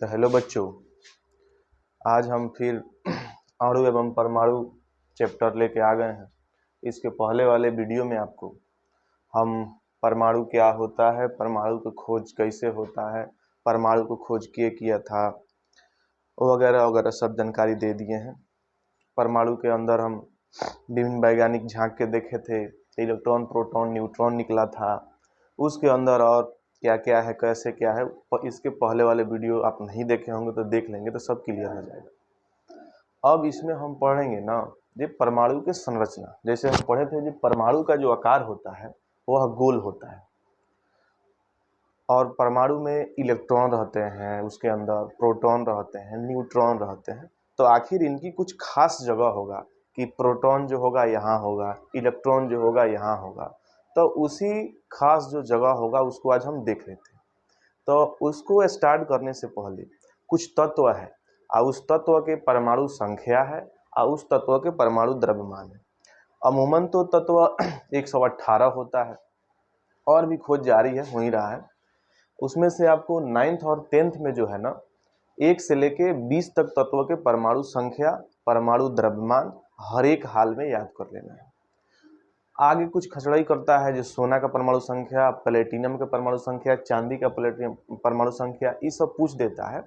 तो हेलो बच्चों, आज हम फिर अणु एवं परमाणु चैप्टर लेके आ गए हैं। इसके पहले वाले वीडियो में आपको हम परमाणु क्या होता है, परमाणु की खोज कैसे होता है, परमाणु को खोज किया था वगैरह वगैरह सब जानकारी दे दिए हैं। परमाणु के अंदर हम विभिन्न वैज्ञानिक झांक के देखे थे, इलेक्ट्रॉन, प्रोटॉन, न्यूट्रॉन निकला था। उसके अंदर और क्या क्या है, कैसे क्या है, इसके पहले वाले वीडियो आप नहीं देखे होंगे तो देख लेंगे तो सब क्लियर हो जाएगा। अब इसमें हम पढ़ेंगे ना ये परमाणु की संरचना। जैसे हम पढ़े थे, जो परमाणु का जो आकार होता है वह गोल होता है और परमाणु में इलेक्ट्रॉन रहते हैं, उसके अंदर प्रोटॉन रहते हैं, न्यूट्रॉन रहते हैं। तो आखिर इनकी कुछ खास जगह होगा कि प्रोटॉन जो होगा यहाँ होगा, इलेक्ट्रॉन जो होगा यहाँ होगा। तो उसी खास जो जगह होगा उसको आज हम देख लेते हैं। तो उसको स्टार्ट करने से पहले कुछ तत्व है और उस तत्व के परमाणु संख्या है और उस तत्व के परमाणु द्रव्यमान है। अमूमन तो तत्व 118 होता है और भी खोज जारी है, हो ही रहा है। उसमें से आपको 9th और 10th में जो है ना 1 से लेके 20 तक तत्व के परमाणु संख्या, परमाणु द्रव्यमान हर एक हाल में याद कर लेना है। आगे कुछ खचड़ाई करता है, जो सोना का परमाणु संख्या, प्लेटिनम का परमाणु संख्या, चांदी का परमाणु संख्या, ये सब पूछ देता है।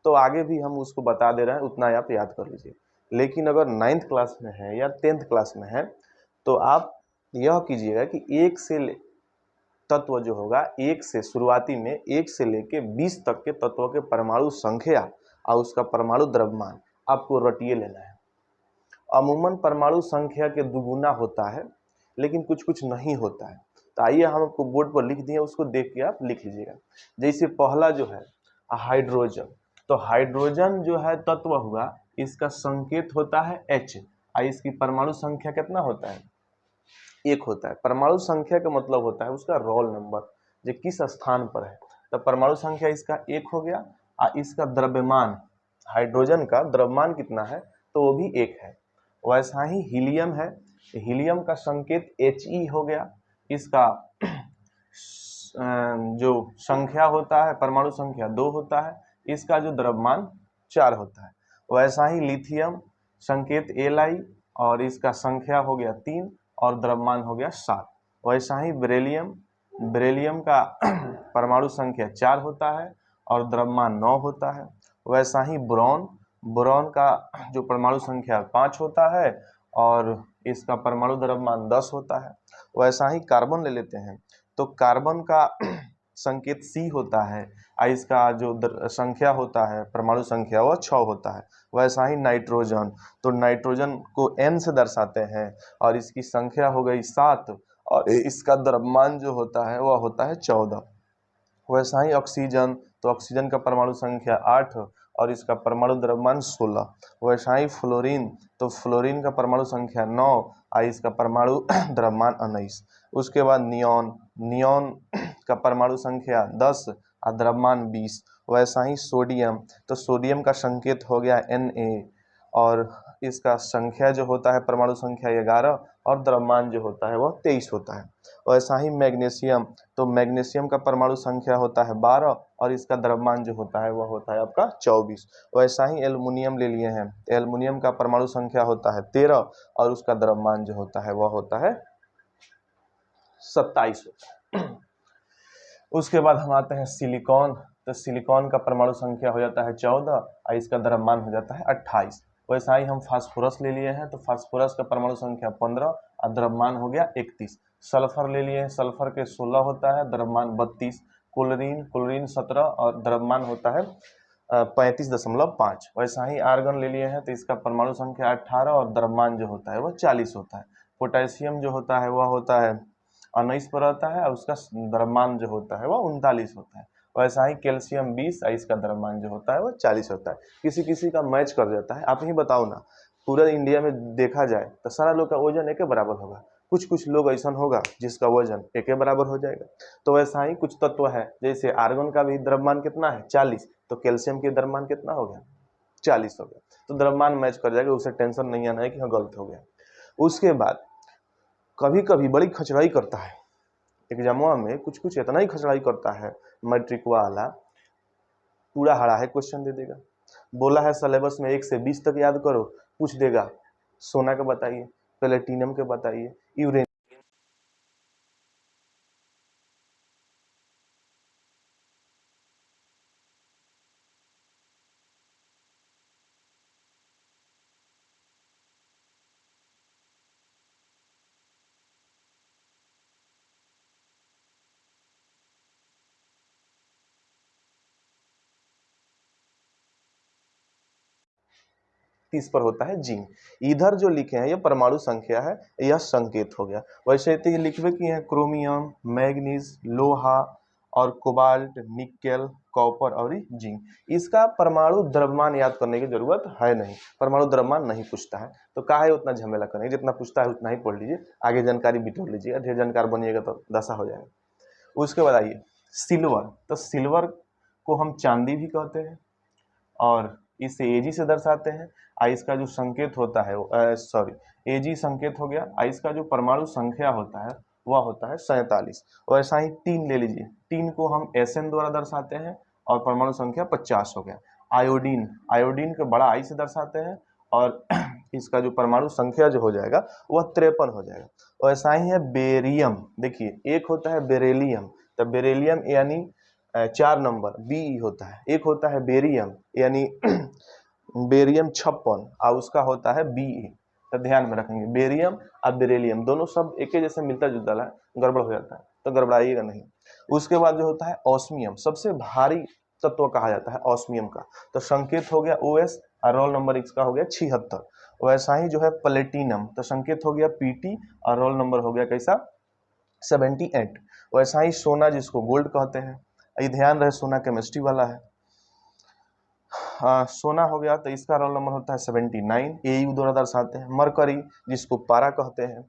तो आगे भी हम उसको बता दे रहे हैं, उतना आप याद कर लीजिए। लेकिन अगर 9th क्लास में है या 10th क्लास में है तो आप यह कीजिएगा कि एक से तत्व जो होगा, एक से शुरुआती में 1 से लेके 20 तक के तत्व के परमाणु संख्या और उसका परमाणु द्रव्यमान आपको रटिए लेना है। अमूमन परमाणु संख्या के दुगुना होता है, लेकिन कुछ कुछ नहीं होता है। तो आइए हम आपको बोर्ड पर लिख दिए, उसको देख के आप लिख लीजिएगा। जैसे पहला जो है हाइड्रोजन, तो हाइड्रोजन जो है तत्व हुआ, इसका संकेत होता है H और इसकी परमाणु संख्या कितना होता है? 1 होता है। परमाणु संख्या का मतलब होता है उसका रोल नंबर, जो किस स्थान पर है। तो परमाणु संख्या इसका 1 हो गया और इसका द्रव्यमान, हाइड्रोजन का द्रव्यमान कितना है तो वो भी 1 है। वैसा ही हीलियम है, हीलियम का संकेत He हो गया। इसका जो संख्या होता है, परमाणु संख्या 2 होता है, इसका जो द्रव्यमान 4 होता है। वैसा ही लिथियम संकेत Li और इसका संख्या हो गया 3 और द्रव्यमान हो गया 7। वैसा ही बेरिलियम, बेरिलियम का परमाणु संख्या 4 होता है और द्रव्यमान 9 होता है। वैसा ही बोरॉन, बोरॉन का जो परमाणु संख्या 5 होता है और इसका परमाणु द्रव्यमान 10 होता है। वैसा ही कार्बन ले लेते हैं, तो कार्बन का संकेत C होता है और इसका जो संख्या होता है, परमाणु संख्या, वह 6 होता है। वैसा ही नाइट्रोजन, तो नाइट्रोजन को N से दर्शाते हैं और इसकी संख्या हो गई 7 और इसका द्रव्यमान जो होता है वह होता है 14। वैसा ही ऑक्सीजन, तो ऑक्सीजन का परमाणु संख्या 8 और इसका परमाणु द्रव्यमान 16। वैसा ही फ्लोरीन, तो फ्लोरीन का परमाणु संख्या 9 और इसका परमाणु द्रव्यमान 19। उसके बाद नियॉन, नियॉन का परमाणु संख्या 10 और द्रव्यमान 20। वैसा ही सोडियम, तो सोडियम का संकेत हो गया Na और इसका संख्या जो होता है परमाणु संख्या 11 और द्रव्यमान जो होता है वह 23 होता है। वैसा ही मैग्नीशियम, तो मैग्नीशियम का परमाणु संख्या होता है 12 और इसका द्रव्यमान जो होता है वह होता है आपका 24। वैसा ही एल्युमिनियम ले लिए हैं, एल्युमिनियम का परमाणु संख्या होता है 13 और उसका द्रव्यमान जो होता है वह होता है 27 होता है। उसके बाद हम आते हैं सिलिकॉन, तो सिलिकॉन का परमाणु संख्या हो जाता है 14 और इसका द्रव्यमान हो जाता है 28। वैसा ही हम फास्फोरस ले लिए हैं, तो फास्फोरस का परमाणु संख्या 15 और द्रव्यमान हो गया 31। सल्फर ले लिए हैं, सल्फर के 16 होता है, द्रव्यमान 32। क्लोरीन, क्लोरीन 17 और द्रव्यमान होता है 35.5। वैसा ही आर्गन ले लिए हैं, तो इसका परमाणु संख्या 18 और द्रव्यमान जो होता है वह 40 होता है। पोटेशियम जो होता है वह होता है 19 पर रहता है और उसका द्रव्यमान जो होता है वह 39 होता है। वैसा ही कैल्शियम 20 और इसका द्रव्यमान जो होता है वह 40 होता है। किसी किसी का मैच कर जाता है। आप ही बताओ ना, पूरा इंडिया में देखा जाए तो सारा लोग का वजन एक बराबर होगा, कुछ कुछ लोग ऐसा होगा जिसका वजन एक बराबर हो जाएगा। तो वैसा ही कुछ तत्व है, जैसे आर्गन का भी द्रव्यमान कितना है 40, तो कैल्शियम की द्रव्यमान कितना हो गया 40 हो गया। तो द्रव्यमान मैच कर जाएगा, उसे टेंशन नहीं आना है कि हाँ गलत हो गया। उसके बाद कभी कभी बड़ी खचड़ाई करता है एग्जामवा में, कुछ कुछ इतना ही खचड़ाई करता है मैट्रिक वाला पूरा हरा है क्वेश्चन दे देगा। बोला है सिलेबस में 1 से 20 तक याद करो, पूछ देगा सोना का बताइए, प्लेटिनम के बताइए, यूरेनियम। 30 पर होता है जिंक। इधर जो लिखे हैं ये परमाणु संख्या है, यह संकेत हो गया। वैसे तो ये लिखवे की है क्रोमियम, मैग्नीज, लोहा और कोबाल्ट, निकेल, कॉपर और जिंक। इसका परमाणु द्रव्यमान याद करने की जरूरत है नहीं, परमाणु द्रव्यमान नहीं पूछता है, तो काहे उतना झमेला करने, जितना पूछता है उतना ही पढ़ लीजिए, आगे जानकारी बिटोर लीजिएगा, ढेर जानकार बनिएगा तो दशा हो जाएगा। उसके बाद आइए सिल्वर, तो सिल्वर को हम चांदी भी कहते हैं और इसे एजी से दर्शाते हैं। इसका जो संकेत होता है सॉरी एजी संकेत हो गया। इसका जो परमाणु संख्या होता है वह होता है 47। और ऐसा ही टीन ले लीजिए, टीन को हम एसएन द्वारा दर्शाते हैं और परमाणु संख्या 50 हो गया। आयोडीन, आयोडीन को बड़ा आई से दर्शाते हैं और इसका जो परमाणु संख्या जो हो जाएगा वह 53 हो जाएगा। और ऐसा ही है बेरियम, देखिए एक होता है बेरेलियम, तो बेरेलियम यानी 4 नंबर बी होता है, एक होता है बेरियम यानी बेरियम 56 और उसका होता है बी। तो ध्यान में रखेंगे बेरियम और बेरेलियम दोनों सब एक ही जैसे मिलता जुलता है, गड़बड़ हो जाता है तो गड़बड़ाइएगा नहीं। उसके बाद जो होता है ऑस्मियम, सबसे भारी तत्व कहा जाता है ऑस्मियम का, तो संकेत हो गया OS और रोल नंबर इसका हो गया 76। वैसा ही जो है प्लेटिनम, तो संकेत हो गया PT और रोल नंबर हो गया कैसा 78। वैसा ही सोना जिसको गोल्ड कहते हैं, ये ध्यान रहे सोना केमिस्ट्री वाला है। सोना हो गया तो इसका रोल नंबर होता है 79, AU द्वारा दर्शाते हैं। मरकरी जिसको पारा कहते हैं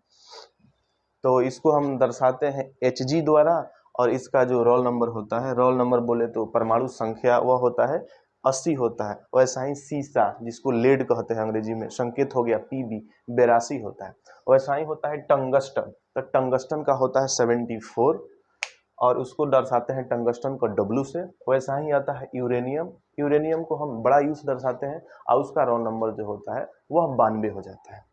तो इसको हम दर्शाते हैं HG द्वारा और इसका जो रोल नंबर होता है, रोल नंबर बोले तो परमाणु संख्या वह होता है 80 होता है। वैसा ही सीसा जिसको लेड कहते हैं अंग्रेजी में, संकेत हो गया PB 82 होता है। वैसा ही होता है टंगस्टन, तो टंगस्टन का होता है 74 और उसको दर्शाते हैं टंगस्टन को W से। वैसा ही आता है यूरेनियम, यूरेनियम को हम बड़ा U से दर्शाते हैं और उसका रोल नंबर जो होता है वह 92 हो जाता है।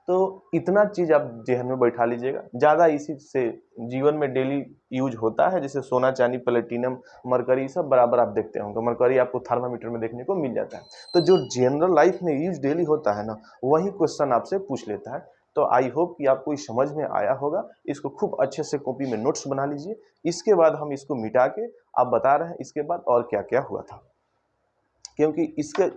तो इतना चीज आप जहन में बैठा लीजिएगा, ज्यादा इसी से जीवन में डेली यूज होता है, जैसे सोना चांदी प्लेटिनम मरकरी सब बराबर आप देखते होंगे, मरकरी आपको थर्मामीटर में देखने को मिल जाता है। तो जो जनरल लाइफ में यूज डेली होता है ना, वही क्वेश्चन आपसे पूछ लेता है। तो आई होप कि आपको इस समझ में आया होगा। इसको खूब अच्छे से कॉपी में नोट्स बना लीजिए। इसके बाद हम इसको मिटा के आप बता रहे हैं इसके बाद और क्या क्या हुआ था, क्योंकि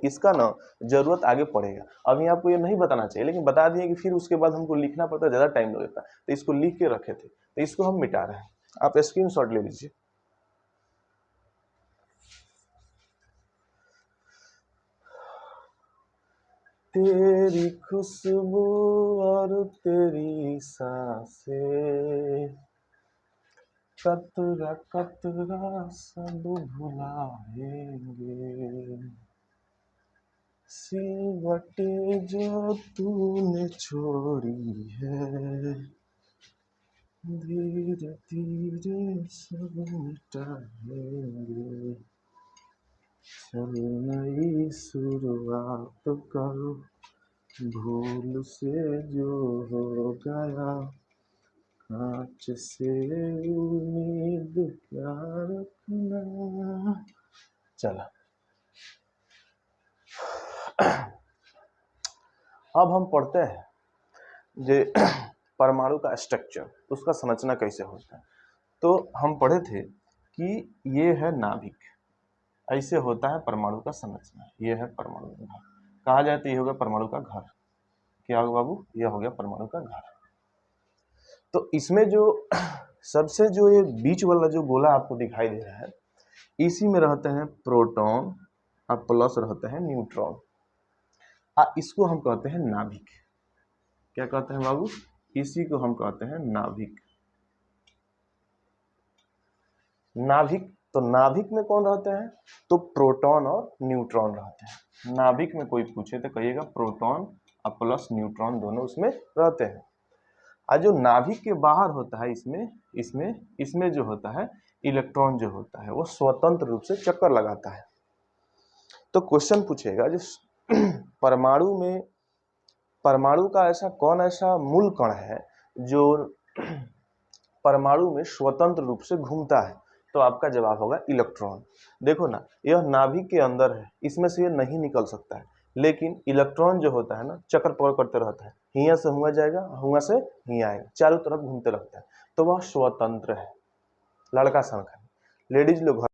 इसका ना जरूरत आगे पड़ेगा। अभी आपको ये नहीं बताना चाहिए, लेकिन बता दिए कि फिर उसके बाद हमको लिखना पड़ता, ज़्यादा टाइम लगता, तो इसको लिख के रखे थे, तो इसको हम मिटा रहे हैं। आप स्क्रीनशॉट ले लीजिए। तेरी खुशबू और तेरी सांसें कतरा कतरा सब भुलाएंगे, सिलवटें जो तूने छोड़ी है धीरे धीरे सब मिटाएंगे, चल नई शुरुआत करो, भूल से जो हो गया कांच से उम्मीद क्या रखना। चला अब हम पढ़ते हैं जे परमाणु का स्ट्रक्चर, उसका संरचना कैसे होता है। तो हम पढ़े थे कि ये है नाभिक, ऐसे होता है परमाणु का संरचना। ये है परमाणु का घर, कहा जाता है ये होगा परमाणु का घर। क्या होगा बाबू, यह हो गया परमाणु का घर। तो इसमें जो सबसे जो ये बीच वाला जो गोला आपको दिखाई दे रहा है, इसी में रहते हैं प्रोटॉन और प्लस रहते हैं न्यूट्रॉन। इसको हम कहते हैं नाभिक। क्या कहते हैं बाबू, इसी को हम कहते हैं नाभिक। नाभिक, तो नाभिक में कौन रहते हैं, तो प्रोटॉन और न्यूट्रॉन रहते हैं। नाभिक में कोई पूछे तो कहिएगा प्रोटॉन और प्लस न्यूट्रॉन दोनों उसमें रहते हैं। और जो नाभिक के बाहर होता है, इसमें जो होता है इलेक्ट्रॉन जो होता है वो स्वतंत्र रूप से चक्कर लगाता है। तो क्वेश्चन पूछेगा जिस परमाणु में, परमाणु का ऐसा कौन ऐसा मूल कण है जो परमाणु में स्वतंत्र रूप से घूमता है, तो आपका जवाब होगा इलेक्ट्रॉन। देखो ना, यह नाभिक के अंदर है, इसमें से ये नहीं निकल सकता है, लेकिन इलेक्ट्रॉन जो होता है ना, चक्कर पकड़ करते रहता है, हियां से हुआ जाएगा, हुआ से हियां आएगा, चारों तरफ घूमते रहता है, तो वह स्वतंत्र है। लड़का संख्या, लेडीज लोग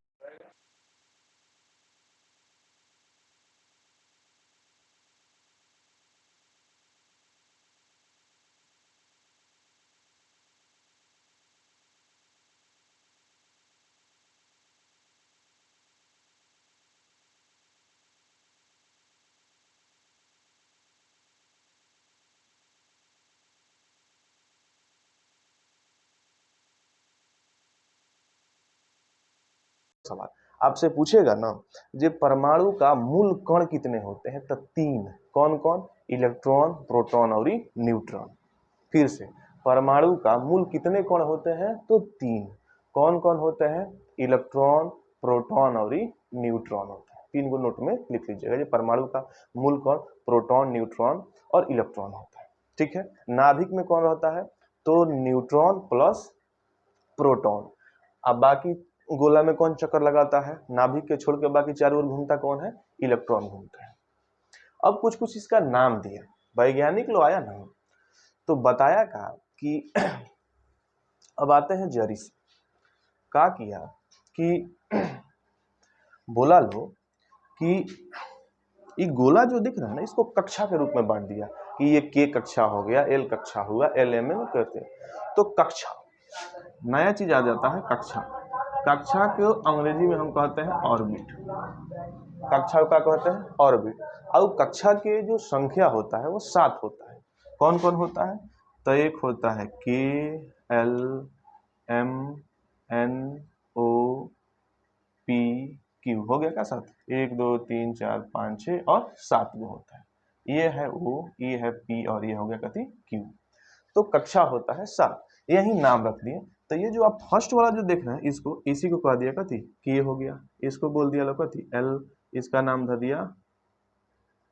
सवाल आपसे पूछेगा ना, जे परमाणु का मूल कण कितने होते हैं, तो 3। कौन कौन? इलेक्ट्रॉन, प्रोटॉन और न्यूट्रॉन। फिर से, परमाणु का मूल कितने कण होते हैं, तो 3। कौन कौन होते हैं? इलेक्ट्रॉन, प्रोटॉन और न्यूट्रॉन होते हैं। 3 को नोट में लिख लीजिएगा। ये परमाणु का मूल कण प्रोटॉन, न्यूट्रॉन और इलेक्ट्रॉन होता है। ठीक है, नाभिक में कौन रहता है, तो न्यूट्रॉन प्लस प्रोटॉन। अब बाकी गोला में कौन चक्कर लगाता है, नाभिक के छोड़ के बाकी चारों ओर घूमता कौन है, इलेक्ट्रॉन घूमता है। अब कुछ कुछ इसका नाम दिया, वैज्ञानिक लोग आया ना, तो बताया का कि अब आते हैं जरी से। क्या किया कि बोला लो कि ये गोला जो दिख रहा है ना, इसको कक्षा के रूप में बांट दिया कि ये के कक्षा हो गया, एल कक्षा हुआ, एल एम एन करते, तो कक्षा, नया चीज आ जाता है कक्षा। कक्षा को अंग्रेजी में हम कहते हैं ऑर्बिट। कक्षा को क्या कहते हैं, ऑर्बिट। और कक्षा के जो संख्या होता है वो 7 होता है। कौन कौन होता है, तो एक होता है के, एल, एम, एन, ओ, पी, क्यू। हो गया क्या 7? 1 2 3 4 5 6 और 7 गो होता है। ये है ओ, ये है पी और ये हो गया कथी, क्यू। तो कक्षा होता है 7, यही नाम रख दिए। तो ये जो आप फर्स्ट वाला जो देख रहे हैं, इसको इसी को कह दिया कथी, कि ये हो गया, इसको बोल दिया लो कथी, एल, इसका नाम धर दिया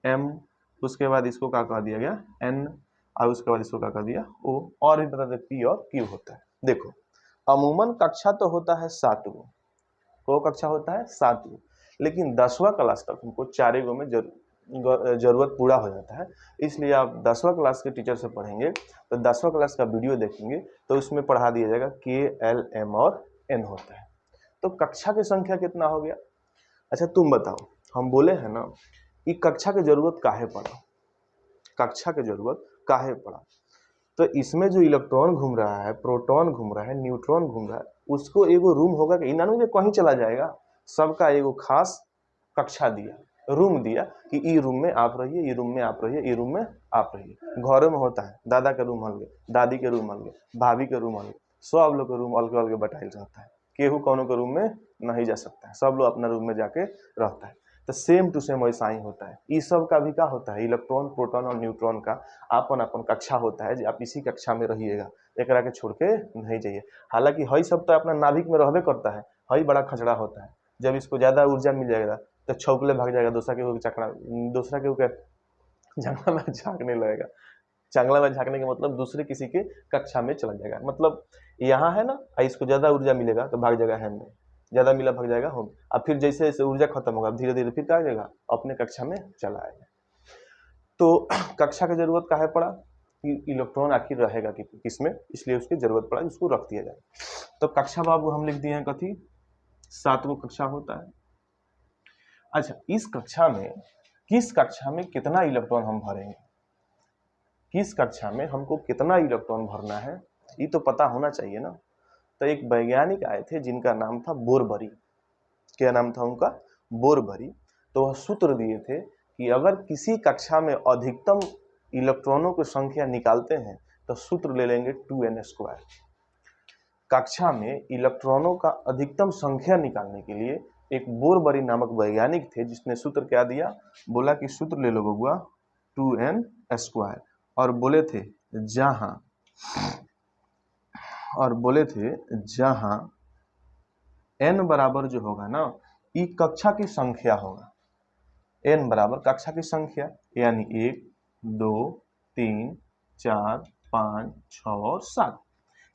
एम, उसके बाद इसको क्या कह दिया गया, एन, और उसके बाद इसको क्या कह दिया, ओ, और भी बता दे पी और क्यू होता है। देखो, अमूमन कक्षा तो होता है 7 गो, को कक्षा होता है 7 गो, लेकिन 10वां क्लास तक हमको 4 गो में जरूरत पूरा हो जाता है। इसलिए आप 10वां क्लास के टीचर से पढ़ेंगे, तो 10वां क्लास का वीडियो देखेंगे, तो उसमें पढ़ा दिया जाएगा के, एल, एम और एन होता है। तो कक्षा की संख्या कितना हो गया। अच्छा तुम बताओ, हम बोले हैं ना, ये कक्षा की जरूरत काहे पड़ा, कक्षा की जरूरत काहे पड़ा, तो इसमें जो इलेक्ट्रॉन घूम रहा है, प्रोटॉन घूम रहा है, न्यूट्रॉन घूम रहा है, उसको एगो रूम होगा कि इन्होंने जो कहीं चला जाएगा, सबका एगो खास कक्षा दिया, रूम दिया कि ई रूम में आप रहिए, ई रूम में आप रहिए, ई रूम में आप रहिए। घरों में होता है, दादा के रूम अलगे, दादी के रूम अलगे, भाभी के रूम अलगे, सब लोग के रूम अलग अलग बटाइल रहता है। केहू कौनों के रूम में नहीं जा सकता है, सब लोग अपना रूम में जाके रहता है। तो सेम टू सेम वैसा ही होता है। इस सब का भी क्या होता है, इलेक्ट्रॉन, प्रोटॉन और न्यूट्रॉन का अपन अपन कक्षा होता है, जो आप इसी कक्षा में रहिएगा, एकरा के छोड़ के नहीं जाइए। हालांकि हई सब तो अपना नाभिक में रहबे करता है, हई बड़ा खचड़ा होता है। जब इसको ज्यादा ऊर्जा मिल जाएगा तो छौकले भाग जाएगा, दूसरा के चकड़ा, दूसरा के जंगला में झांकने लगेगा। जंगला में झांकने का मतलब दूसरे किसी के कक्षा में चला जाएगा। मतलब यहाँ है ना, इसको ज्यादा ऊर्जा मिलेगा तो भाग जाएगा हैंड में, ज्यादा मिला भाग जाएगा होम। अब फिर जैसे जैसे ऊर्जा खत्म होगा, धीरे धीरे फिर क्या जाएगा, अपने कक्षा में चला आएगा। तो कक्षा की जरूरत काहे पड़ा, कि इलेक्ट्रॉन आखिर रहेगा कि किसमें, इसलिए उसकी जरूरत पड़ा, उसको रख दिया जाए। तो कक्षा बाबू हम लिख दिए हैं कथी, 7 गो कक्षा होता है। अच्छा, इस कक्षा में, किस कक्षा में कितना इलेक्ट्रॉन हम भरेंगे, किस कक्षा में हमको कितना इलेक्ट्रॉन भरना है, ये तो पता होना चाहिए ना। तो एक वैज्ञानिक आए थे जिनका नाम था बोरबरी। क्या नाम था उनका, बोरबरी। तो वह सूत्र दिए थे कि अगर किसी कक्षा में अधिकतम इलेक्ट्रॉनों की संख्या निकालते हैं तो सूत्र ले लेंगे 2n²। कक्षा में इलेक्ट्रॉनों का अधिकतम संख्या निकालने के लिए एक बोरबरी नामक वैज्ञानिक थे, जिसने सूत्र क्या दिया, बोला कि सूत्र ले लो बबुआ 2n², और बोले थे जहां, और बोले थे जहां n बराबर जो होगा ना, ये कक्षा की संख्या होगा, n बराबर कक्षा की संख्या, यानी 1 2 3 4 5 6 और 7,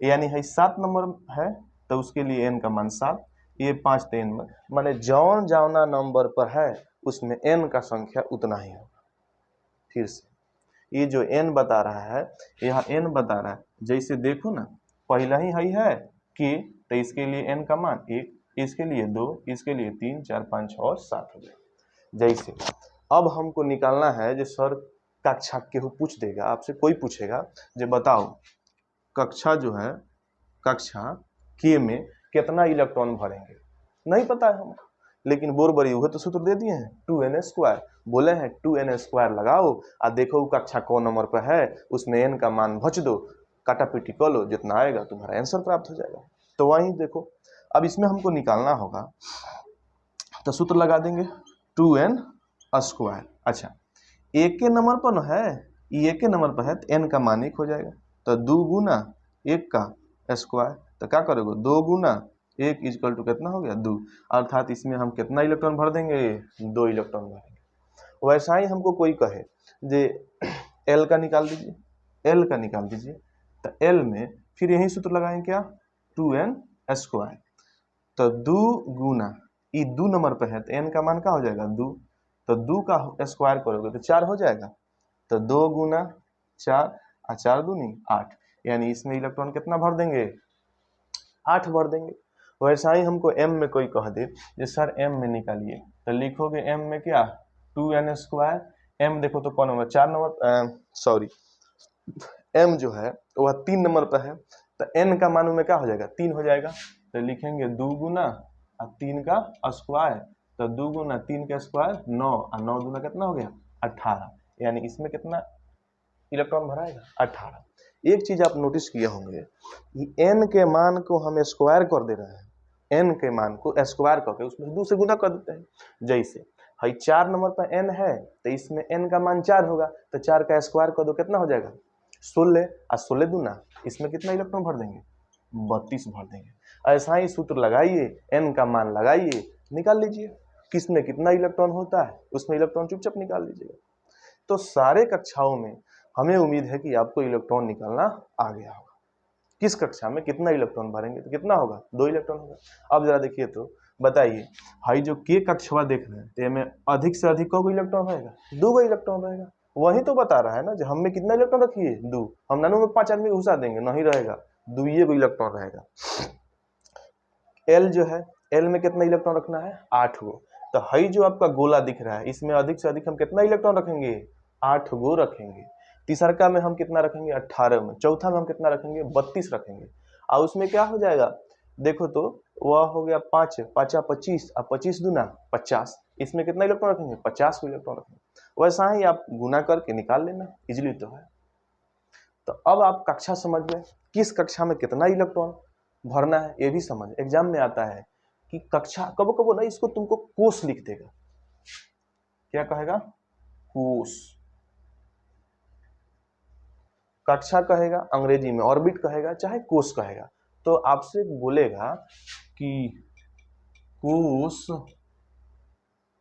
यानी है 7 नंबर है तो उसके लिए n का मान 7, ये 5 तो n में माने जौन जावना नंबर पर है उसमें n का संख्या उतना ही होगा। फिर से ये जो n बता रहा है, यहाँ n बता रहा है, जैसे देखो ना पहला ही है कि तो इसके लिए n का मान 1, इसके लिए 2, इसके लिए 3 4 5 6 और 7 हो जाएगा। जैसे अब हमको निकालना है, जो सर कक्षा केहू पूछ देगा, आपसे कोई पूछेगा जो बताओ कक्षा जो है कक्षा के में कितना इलेक्ट्रॉन भरेंगे, नहीं पता है हमको, लेकिन बोर बड़ी हुए तो सूत्र दे दिए हैं 2n², बोले हैं 2n² लगाओ और देखो कक्षा कौन नंबर पर है, उसमें n का मान भच दो, काटा पीटी कर लो, जितना आएगा तुम्हारा आंसर प्राप्त हो जाएगा। तो वहीं देखो अब इसमें हमको निकालना होगा, तो सूत्र लगा देंगे 2n²। अच्छा एक के नंबर पर न है, ये एक के नंबर पर है तो n का मान 1 हो जाएगा, तो 2 गुना 1 का स्क्वायर, तो क्या करोगे 2 गुना 1 इक्वल टू कितना हो गया 2, अर्थात इसमें हम कितना इलेक्ट्रॉन भर देंगे 2 इलेक्ट्रॉन भरेंगे। वैसा ही हमको कोई कहे जे L का निकाल दीजिए, L का निकाल दीजिए, तो L में फिर यही सूत्र लगाएंगे क्या 2n², तो 2 गुना ये 2 नंबर पर है तो n का मान क्या हो जाएगा 2, तो 2 का स्क्वायर करोगे तो 4 हो जाएगा, तो 2 गुना 4 और 4 दूनी 8, यानी इसमें इलेक्ट्रॉन कितना भर देंगे 8 भर देंगे। वैसा ही हमको m में कोई कह दे कि सर m में निकालिए, तो लिखोगे m में क्या 2n², m देखो तो कौन होगा 4 नंबर, सॉरी m जो है वह 3 नंबर पर है, तो n का मान में क्या हो जाएगा 3 हो जाएगा, तो लिखेंगे 2 गुना और 3 का स्क्वायर, तो 2 गुना 3 का स्क्वायर 9 और 9 दूना कितना हो गया 18, यानी इसमें कितना इलेक्ट्रॉन भराएगा 18। एक चीज आप नोटिस किए होंगे कि n के मान को हम स्क्वायर कर दे रहे हैं, n के मान को स्क्वायर करके उसमें 2 से गुना कर देते हैं। जैसे है 4 नंबर पर n है तो इसमें n का मान 4 होगा, तो 4 का स्क्वायर कर दो कितना हो जाएगा 16, और 16 दूना इसमें कितना इलेक्ट्रॉन भर देंगे 32 भर देंगे। ऐसा ही सूत्र लगाइए, n का मान लगाइए, निकाल लीजिए किसमें कितना इलेक्ट्रॉन होता है, उसमें इलेक्ट्रॉन चुपचाप निकाल लीजिएगा। तो सारे कक्षाओं में हमें उम्मीद है कि आपको इलेक्ट्रॉन निकालना आ गया होगा, किस कक्षा में कितना इलेक्ट्रॉन भरेंगे तो कितना होगा 2 इलेक्ट्रॉन होगा। अब जरा देखिए तो बताइए, हाई जो के कक्षवा देख रहे हैं तो में अधिक से अधिक कौन इलेक्ट्रॉन रहेगा 2 इलेक्ट्रॉन रहेगा, वही तो बता रहा है ना, जो हम में कितना इलेक्ट्रॉन रखिए 2, हम नानों में 5 आदमी घुसा देंगे नहीं रहेगा, 2 इलेक्ट्रॉन रहेगा। एल जो है एल में कितना इलेक्ट्रॉन रखना है 8 गो, तो हाई जो आपका गोला दिख रहा है इसमें अधिक से अधिक हम कितना इलेक्ट्रॉन रखेंगे 8 गो रखेंगे। तीसरका में हम कितना रखेंगे 18 में, चौथा में हम कितना रखेंगे 32 रखेंगे, और उसमें क्या हो जाएगा देखो तो वह हो गया 5 5 25 और 25 दूना 50, इसमें कितना इलेक्ट्रॉन रखेंगे 50 को इलेक्ट्रॉन रखेंगे। वैसा ही आप गुना करके निकाल लेना, इजिली तो है। तो अब आप कक्षा समझ में, किस कक्षा में कितना इलेक्ट्रॉन भरना है ये भी समझ। एग्जाम में आता है कि कक्षा कबो कबो ना इसको तुमको कोष लिख देगा, क्या कहेगा कोष, कक्षा कहेगा अंग्रेजी में, ऑर्बिट कहेगा चाहे कोष कहेगा, तो आपसे बोलेगा कि कोष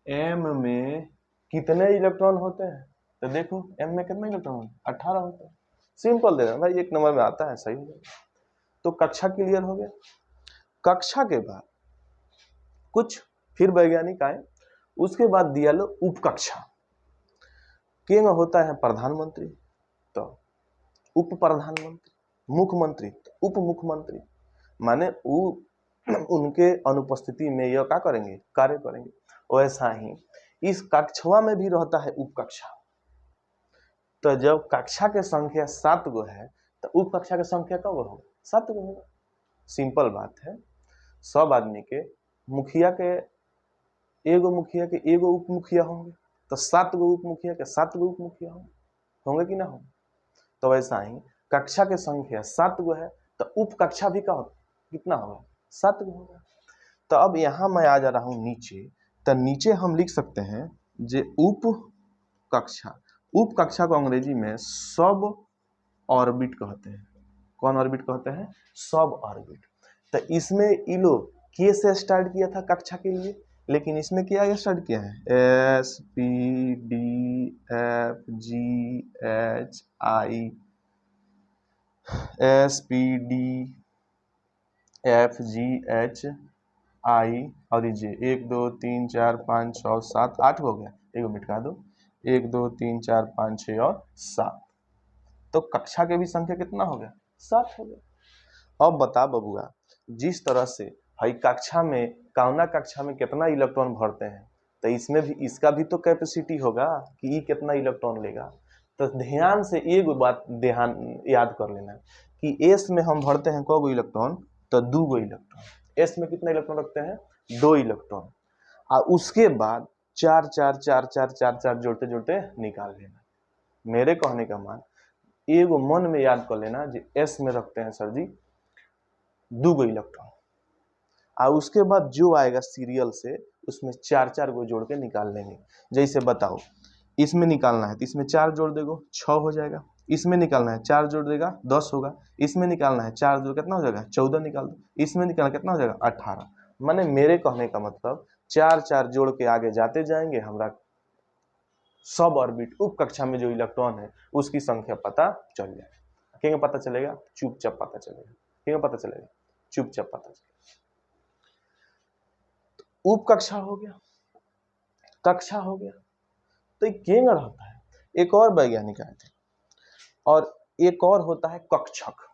m में कितने इलेक्ट्रॉन होते हैं, तो देखो m में कितने इलेक्ट्रॉन होते हैं 18 होते हैं, सिंपल दे देना भाई, 1 नंबर में आता है सही हो जाएगा। तो कक्षा क्लियर हो गया। कक्षा के बाद कुछ फिर वैज्ञानिक आए, उसके बाद दिया लो उपकक्षा, के में होता है प्रधानमंत्री, तो उप प्रधानमंत्री, मुख्यमंत्री तो उप मुख्यमंत्री, माने उनके अनुपस्थिति में यह क्या करेंगे कार्य करेंगे। वैसा ही इस कक्षवा में भी रहता है उपकक्षा, तो जब कक्षा के संख्या 7 गो है तो उप कक्षा की संख्या कब होगा 7 गो होगा। सिंपल बात है, सब आदमी के मुखिया के एगो मुखिया के एगो उप मुखिया होंगे, तो 7 गो उप मुखिया के 7 गो उप मुखिया होंगे कि ना होंगे। तो वैसा ही कक्षा के संख्या 7 गो है तो उप कक्षा भी कितना होगा 7 गो होगा। तो अब यहाँ मैं आ जा रहा हूँ नीचे, तो नीचे हम लिख सकते हैं जे उप कक्षा, उप कक्षा को अंग्रेजी में सब ऑर्बिट कहते हैं। कौन ऑर्बिट कहते हैं सब ऑर्बिट। तो इसमें इलो के से स्टार्ट किया था कक्षा के लिए, लेकिन इसमें क्या आगे स्टार्ट किया है, S P D F G H I, S P D F G H I और जे 1 2 3 4 5 6 7 8 हो गया, एक मिनट का दो, 1 2 3 4 5 6 और 7, तो कक्षा के भी संख्या कितना हो गया, 7 हो गया। अब बता बबुआ, जिस तरह से भाई कक्षा में कौना कक्षा में कितना इलेक्ट्रॉन भरते हैं, तो इसमें भी इसका भी तो कैपेसिटी होगा कि ये कितना इलेक्ट्रॉन लेगा। तो ध्यान से एक बात ध्यान याद कर लेना कि एस में हम भरते हैं कौ इलेक्ट्रॉन, तो 2 इलेक्ट्रॉन। एस में कितना इलेक्ट्रॉन रखते हैं, 2 इलेक्ट्रॉन, और उसके बाद 4 4 4 4 4 4 जोड़ते जोड़ते निकाल लेना। मेरे कहने का मान एगो मन में याद कर लेना जी, एस में रखते हैं सर जी 2 इलेक्ट्रॉन, और उसके बाद जो आएगा सीरियल से उसमें 4 4 को जोड़ के निकाल लेंगे। जैसे बताओ, इसमें निकालना है तो इसमें 4 जोड़ देगो 6 हो जाएगा, इसमें निकालना है 4 जोड़ देगा 10 होगा, इसमें निकालना है 4 जोड़ कितना हो जाएगा 14 निकाल दो, इसमें निकालना कितना हो जाएगा 18। माने मेरे कहने का मतलब 4 4 जोड़ के आगे जाते जाएंगे, हमरा सब ऑर्बिट उप कक्षा में जो इलेक्ट्रॉन है उसकी संख्या पता चल जाएगा। क्यों पता चलेगा, चुपचाप पता चलेगा। क्यों पता चलेगा, चुपचाप पता चलेगा। उप कक्षा हो गया, कक्षा हो गया, तो ये केंद्र होता है। एक और वैज्ञानिक आए थे, और एक और होता है कक्षक।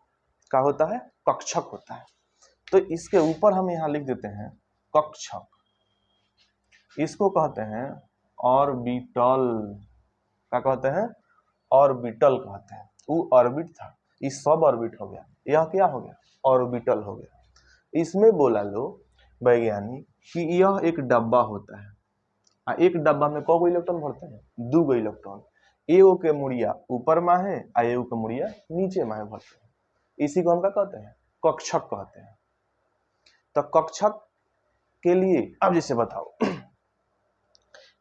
क्या होता है, कक्षक होता है। तो इसके ऊपर हम यहां लिख देते हैं कक्षक, इसको कहते हैं ऑर्बिटल। क्या कहते हैं, ऑर्बिटल कहते हैं। वो ऑर्बिट था, ये सब ऑर्बिट हो गया, यह क्या हो गया, ऑर्बिटल हो गया। इसमें बोला लो वैज्ञानिक कि यह एक डब्बा होता है, एक डब्बा में कौ इलेक्ट्रॉन भरते हैं, 2 इलेक्ट्रॉन। एगो के मुड़िया ऊपर में है और एगो के मुड़िया नीचे में भरते हैं, इसी को हम क्या कहते हैं, कक्षक कहते हैं। तो कक्षक के लिए अब जैसे बताओ,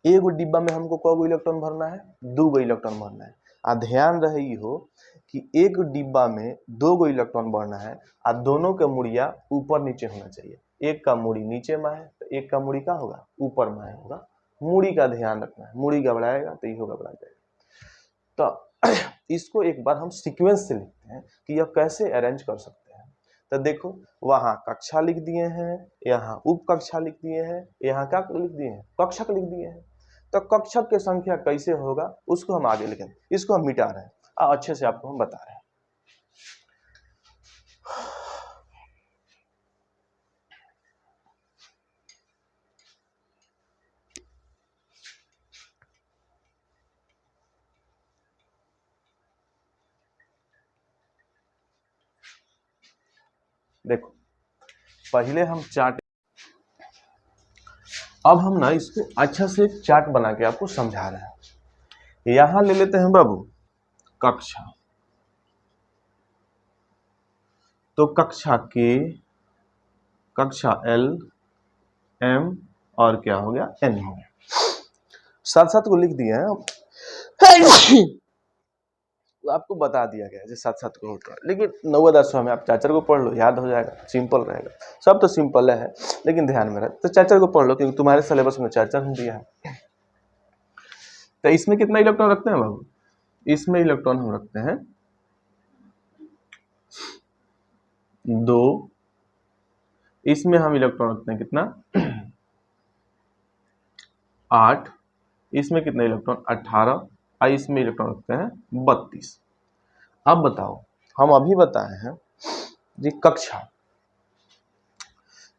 एगो डिब्बा में हमको कौ इलेक्ट्रॉन भरना है, 2 इलेक्ट्रॉन भरना है। आ ध्यान रही हो कि एक डिब्बा में 2 इलेक्ट्रॉन भरना है और दोनों के मुड़िया ऊपर नीचे होना चाहिए। एक का मुड़ी नीचे में है तो एक का मुड़ी का होगा, ऊपर में होगा। मुड़ी का ध्यान रखना है, मुड़ी घबराएगा तो ये घबरा जाएगा। तो इसको एक बार हम सीक्वेंस से लिखते हैं कि यह कैसे अरेंज कर सकते हैं। तो देखो, वहां कक्षा लिख दिए हैं, यहाँ उप कक्षा लिख दिए हैं, यहाँ क्या लिख दिए हैं, कक्षक लिख दिए हैं। तो कक्षक की संख्या कैसे होगा उसको हम आगे लिखेंगे, इसको हम मिटा रहे हैं, अच्छे से आपको हम बता रहे हैं। देखो, पहले हम चार्ट, अब हम ना इसको अच्छा से चार्ट बना के आपको समझा रहे हैं। यहां ले लेते हैं बाबू कक्षा, तो कक्षा के, कक्षा एल एम और क्या हो गया, एन हो गया। साथ साथ को लिख दिया है, आपको बता दिया गया है साथ साथ को होता है, लेकिन 9-10 में आप चाचर को पढ़ लो, याद हो जाएगा, सिंपल रहेगा। सब तो सिंपल है, लेकिन ध्यान में रहे तो चाचर को पढ़ लो, क्योंकि तुम्हारे सिलेबस में चाचर हम दिया है। तो इसमें कितना इलेक्ट्रॉन रखते हैं बाबू, इसमें इलेक्ट्रॉन हम रखते हैं 2, इसमें हम इलेक्ट्रॉन रखते हैं कितना 8, इसमें कितना इलेक्ट्रॉन 18, और इसमें इलेक्ट्रॉन रखते हैं 32। अब बताओ, हम अभी बताए हैं जी कक्षा,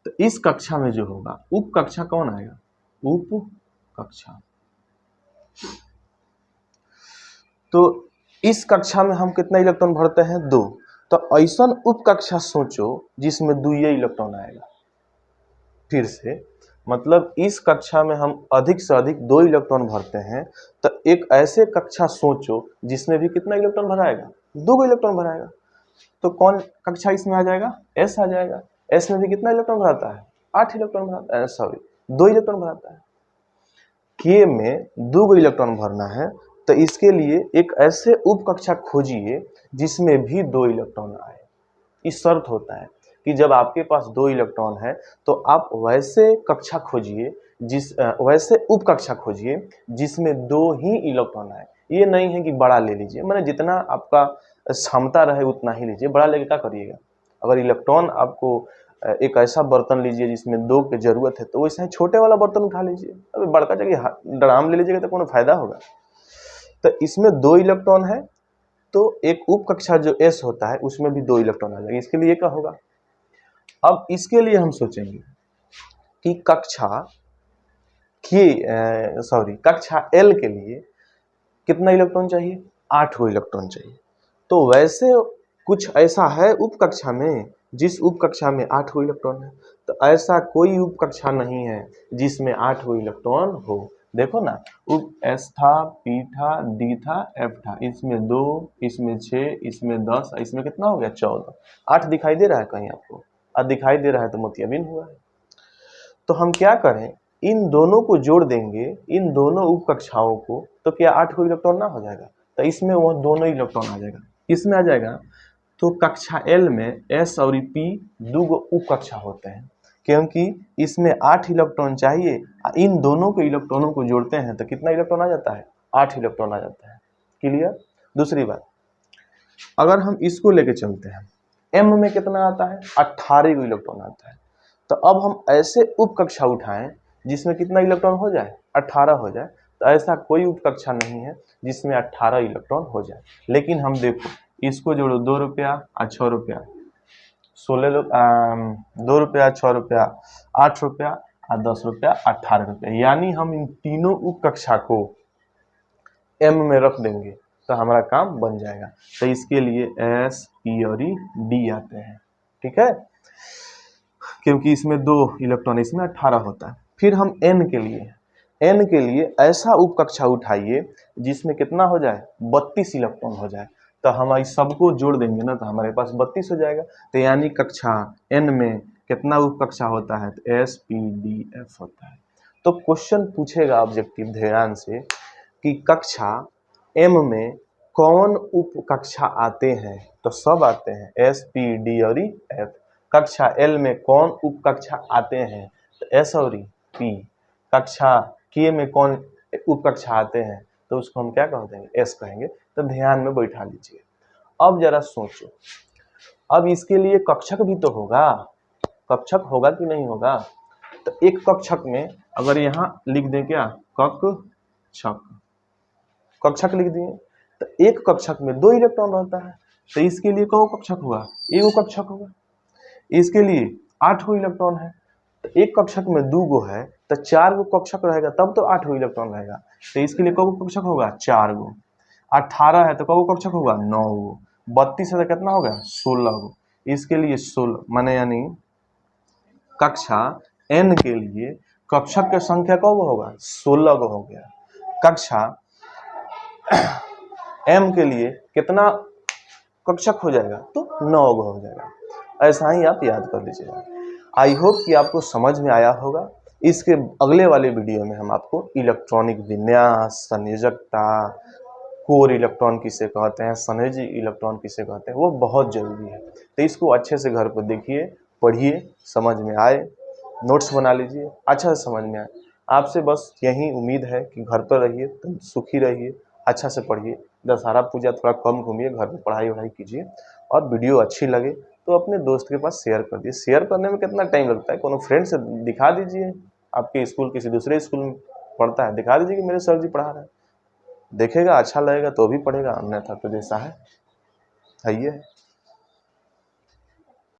तो इस कक्षा में जो होगा उप कक्षा कौन आएगा, उप कक्षा। तो इस कक्षा में हम कितना इलेक्ट्रॉन भरते हैं, 2। तो ऐसा उप कक्षा सोचो जिसमें 2 इलेक्ट्रॉन आएगा। फिर से मतलब इस कक्षा में हम अधिक से अधिक 2 इलेक्ट्रॉन भरते हैं, तो एक ऐसे कक्षा सोचो जिसमें भी कितना इलेक्ट्रॉन भराएगा, 2 इलेक्ट्रॉन भराएगा। तो कौन कक्षा इसमें आ जाएगा, एस आ जाएगा। एस में भी कितना इलेक्ट्रॉन भराता है, 8 इलेक्ट्रॉन भराता है, सॉरी 2 इलेक्ट्रॉन भराता है। के में 2 इलेक्ट्रॉन भरना है, तो इसके लिए एक ऐसे उप कक्षा खोजिए जिसमें भी 2 इलेक्ट्रॉन आए। इस शर्त होता है कि जब आपके पास 2 इलेक्ट्रॉन है तो आप वैसे कक्षा खोजिए वैसे उप कक्षा खोजिए जिसमें 2 ही इलेक्ट्रॉन है। ये नहीं है कि बड़ा ले लीजिए, मैंने जितना आपका क्षमता रहे उतना ही लीजिए। बड़ा लेके क्या करिएगा? अगर इलेक्ट्रॉन आपको एक ऐसा बर्तन लीजिए जिसमें 2 की जरूरत है तो वैसे ही छोटे वाला बर्तन उठा लीजिए। अभी बड़का जगह ड्राम ले लीजिएगा तो कोनो फायदा होगा? तो इसमें 2 इलेक्ट्रॉन है तो एक उप कक्षा जो S होता है उसमें भी 2 इलेक्ट्रॉन आ जाएगा। इसके लिए क्या होगा? अब इसके लिए हम सोचेंगे कि कक्षा L के लिए कितना इलेक्ट्रॉन चाहिए? 8 इलेक्ट्रॉन चाहिए। तो वैसे कुछ ऐसा है उप कक्षा में जिस उप कक्षा में 8 इलेक्ट्रॉन है, तो ऐसा कोई उप कक्षा नहीं है जिसमें 8 इलेक्ट्रॉन हो। देखो ना, उप S था, P था, D था, F था, इसमें 2, इसमें 6, इसमें 10, इसमें कितना हो गया? 14। 8 दिखाई दे रहा है कहीं आपको? दिखाई दे रहा है तो मोतियाबिंद हुआ है। तो हम क्या करें, इन दोनों को जोड़ देंगे, इन दोनों उप कक्षाओं को, तो क्या 8 इलेक्ट्रॉन ना हो जाएगा? तो इसमें वो दोनों इलेक्ट्रॉन आ जाएगा। इसमें आ जाएगा तो कक्षा L में S और P 2 उप कक्षा होते हैं, क्योंकि इसमें 8 इलेक्ट्रॉन चाहिए। इन दोनों के इलेक्ट्रॉनों को जोड़ते हैं तो कितना इलेक्ट्रॉन आ जाता है? 8 इलेक्ट्रॉन आ जाता है। क्लियर? दूसरी बात, अगर हम इसको लेके चलते हैं, M में कितना आता है? 18 इलेक्ट्रॉन आता है। तो अब हम ऐसे उप कक्षा उठाएं जिसमें कितना इलेक्ट्रॉन हो जाए? 18 हो जाए। तो ऐसा कोई उप कक्षा नहीं है जिसमें 18 इलेक्ट्रॉन हो जाए। लेकिन हम देखो, इसको जोड़ो, 2 रुपया और 6 रुपया, 2 रुपया, 6 रुपया, 8 रुपया और 10 रुपया, 18 रुपया। यानी हम इन तीनों उप कक्षा को M में रख देंगे तो हमारा काम बन जाएगा। तो इसके लिए S, P और D आते हैं। ठीक है, क्योंकि इसमें 2 इलेक्ट्रॉन, इसमें 18 होता है। फिर हम N के लिए ऐसा उप कक्षा उठाइए जिसमें कितना हो जाए? 32 इलेक्ट्रॉन हो जाए। तो हम इस सबको जोड़ देंगे ना तो हमारे पास 32 हो जाएगा। तो यानी कक्षा N में कितना उप कक्षा होता है? तो S, P, D, F होता है। तो क्वेश्चन पूछेगा ऑब्जेक्टिव ध्यान से कि कक्षा M में कौन उप कक्षा आते हैं? तो सब आते हैं, S, P, D और F। कक्षा L में कौन उप कक्षा आते हैं? तो S और P। कक्षा K में कौन उप कक्षा आते हैं? तो उसको हम क्या कह देंगे? S कहेंगे। तो ध्यान में बैठा लीजिए। अब जरा सोचो, अब इसके लिए कक्षक भी तो होगा। कक्षक होगा कि नहीं होगा? तो एक कक्षक में अगर यहाँ लिख दें क्या? कक्षक लिख दिए। तो एक कक्षक में 2 इलेक्ट्रॉन रहता है, तो इसके लिए कौ कक्षक हुआ? एगो कक्षक होगा। इसके लिए 8 इलेक्ट्रॉन है, तो एक कक्षक में 2 है तो 4 कक्षक रहेगा, तब तो 8 इलेक्ट्रॉन रहेगा। तो इसके लिए कौ कक्षक होगा? 4। 18 है तो कौ कक्षक होगा? 9। 32 है तो कितना होगा? 16। इसके लिए 16 माने यानी कक्षा N के लिए कक्षक की संख्या कौ होगा? 16 हो गया। कक्षा M के लिए कितना कक्षक हो जाएगा? तो 9 हो जाएगा। ऐसा ही आप याद कर लीजिएगा। आई होप कि आपको समझ में आया होगा। इसके अगले वाले वीडियो में हम आपको इलेक्ट्रॉनिक विन्यास, संयोजकता, कोर इलेक्ट्रॉन किसे कहते हैं, संयोजी इलेक्ट्रॉन किसे कहते हैं, वो बहुत जरूरी है। तो इसको अच्छे से घर पर देखिए, पढ़िए, समझ में आए, नोट्स बना लीजिए, अच्छा से समझ में आए। आपसे बस यही उम्मीद है कि घर पर रहिए, तुम सुखी रहिए, अच्छा से पढ़िए। दशहरा पूजा थोड़ा कम घूमिए, घर में पढ़ाई वढ़ाई कीजिए। और वीडियो अच्छी लगे तो अपने दोस्त के पास शेयर कर दीजिए। शेयर करने में कितना टाइम लगता है? कोनो फ्रेंड से दिखा दीजिए, आपके स्कूल किसी दूसरे स्कूल में पढ़ता है, दिखा दीजिए कि मेरे सर जी पढ़ा रहे हैं। देखेगा, अच्छा लगेगा तो भी पढ़ेगा, अन्यथा तो जैसा है ये है।